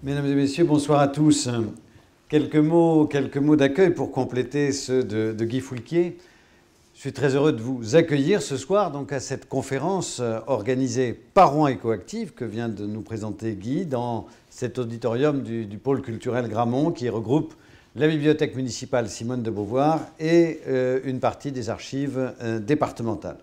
Mesdames et messieurs, bonsoir à tous. Quelques mots d'accueil pour compléter ceux de Guy Foulquier. Je suis très heureux de vous accueillir ce soir donc, à cette conférence organisée par Rouen Ecoactive que vient de nous présenter Guy dans cet auditorium du pôle culturel Grammont qui regroupe la bibliothèque municipale Simone de Beauvoir et une partie des archives départementales.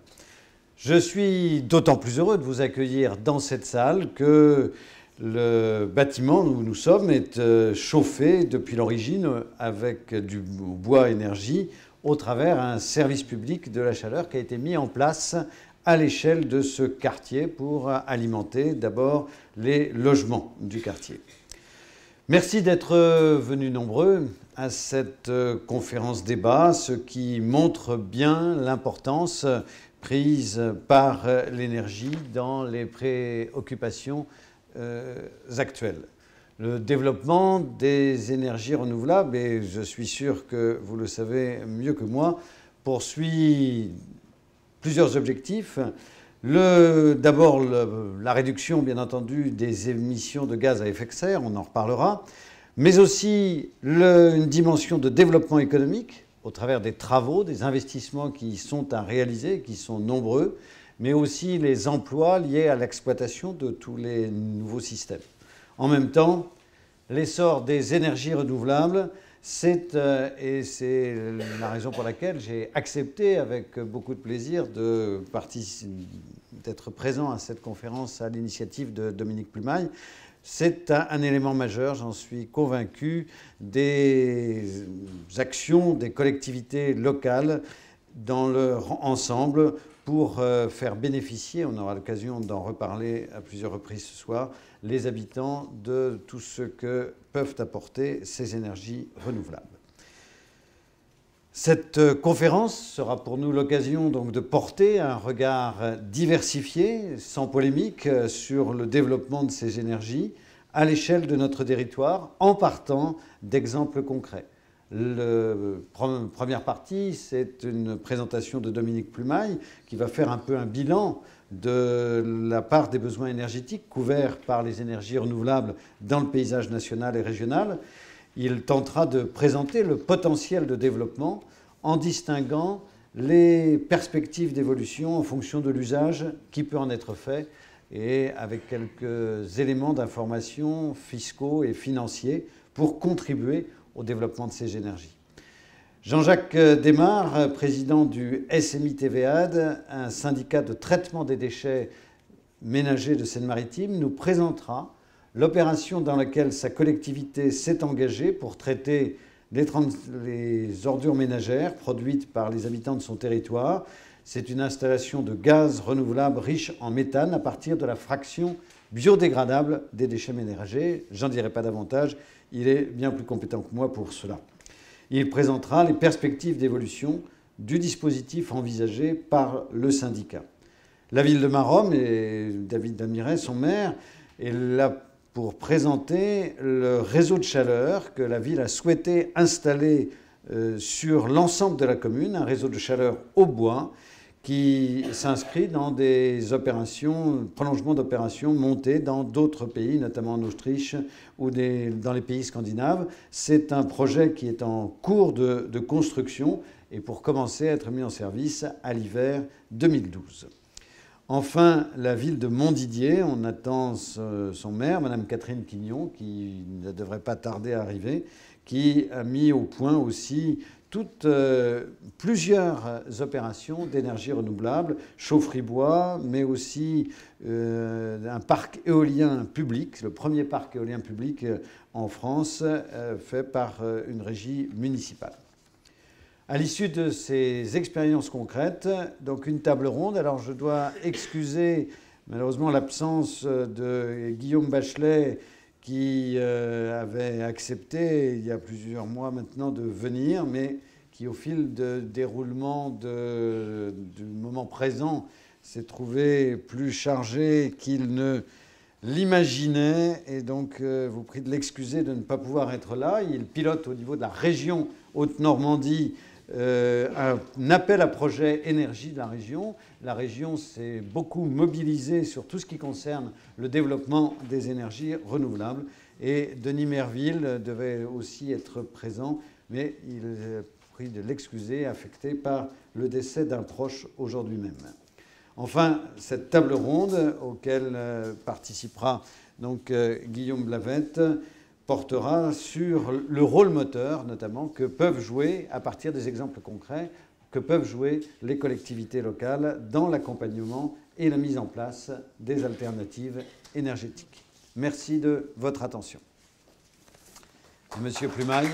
Je suis d'autant plus heureux de vous accueillir dans cette salle que le bâtiment où nous sommes est chauffé depuis l'origine avec du bois énergie au travers d'un service public de la chaleur qui a été mis en place à l'échelle de ce quartier pour alimenter d'abord les logements du quartier. Merci d'être venus nombreux à cette conférence débat, ce qui montre bien l'importance prise par l'énergie dans les préoccupations actuelles. Le développement des énergies renouvelables, et je suis sûr que vous le savez mieux que moi, poursuit plusieurs objectifs. D'abord, la réduction, bien entendu, des émissions de gaz à effet de serre, on en reparlera, mais aussi une dimension de développement économique au travers des travaux, des investissements qui sont à réaliser, qui sont nombreux, mais aussi les emplois liés à l'exploitation de tous les nouveaux systèmes. En même temps, l'essor des énergies renouvelables, et c'est la raison pour laquelle j'ai accepté avec beaucoup de plaisir d'être présent à cette conférence à l'initiative de Dominique Plumaille. C'est un élément majeur, j'en suis convaincu, des actions des collectivités locales dans leur ensemble pour faire bénéficier, on aura l'occasion d'en reparler à plusieurs reprises ce soir, les habitants de tout ce que peuvent apporter ces énergies renouvelables. Cette conférence sera pour nous l'occasion donc de porter un regard diversifié, sans polémique, sur le développement de ces énergies à l'échelle de notre territoire, en partant d'exemples concrets. La première partie, c'est une présentation de Dominique Plumaille qui va faire un peu un bilan de la part des besoins énergétiques couverts par les énergies renouvelables dans le paysage national et régional. Il tentera de présenter le potentiel de développement en distinguant les perspectives d'évolution en fonction de l'usage qui peut en être fait et avec quelques éléments d'information fiscaux et financiers pour contribuer au développement de ces énergies. Jean-Jacques Desmar, président du SMI TVAD, un syndicat de traitement des déchets ménagers de Seine-Maritime, nous présentera l'opération dans laquelle sa collectivité s'est engagée pour traiter les ordures ménagères produites par les habitants de son territoire. C'est une installation de gaz renouvelable riche en méthane à partir de la fraction biodégradable des déchets ménagers. J'en dirai pas davantage, il est bien plus compétent que moi pour cela. Il présentera les perspectives d'évolution du dispositif envisagé par le syndicat. La ville de Maromme, et David Damiret, son maire, est là pour présenter le réseau de chaleur que la ville a souhaité installer sur l'ensemble de la commune, un réseau de chaleur au bois qui s'inscrit dans des opérations, prolongement d'opérations montées dans d'autres pays, notamment en Autriche ou dans les pays scandinaves. C'est un projet qui est en cours de construction et pour commencer à être mis en service à l'hiver 2012. Enfin, la ville de Montdidier, on attend son maire, Madame Catherine Quignon, qui ne devrait pas tarder à arriver, qui a mis au point aussi plusieurs opérations d'énergie renouvelable, chaufferie-bois, mais aussi un parc éolien public, le premier parc éolien public en France, fait par une régie municipale. À l'issue de ces expériences concrètes, donc une table ronde. Alors je dois excuser malheureusement l'absence de Guillaume Bachelet qui avait accepté il y a plusieurs mois maintenant de venir, mais qui au fil de déroulement du moment présent s'est trouvé plus chargé qu'il ne l'imaginait. Et donc vous prie de l'excuser de ne pas pouvoir être là. Il pilote au niveau de la région Haute-Normandie un appel à projet énergie de la région. La région s'est beaucoup mobilisée sur tout ce qui concerne le développement des énergies renouvelables. Et Denis Merville devait aussi être présent, mais il est pris de l'excuser, affecté par le décès d'un proche aujourd'hui même. Enfin, cette table ronde, auquel participera donc Guillaume Blavette, portera sur le rôle moteur, notamment, que peuvent jouer, à partir des exemples concrets, que peuvent jouer les collectivités locales dans l'accompagnement et la mise en place des alternatives énergétiques. Merci de votre attention. Monsieur Plumaille.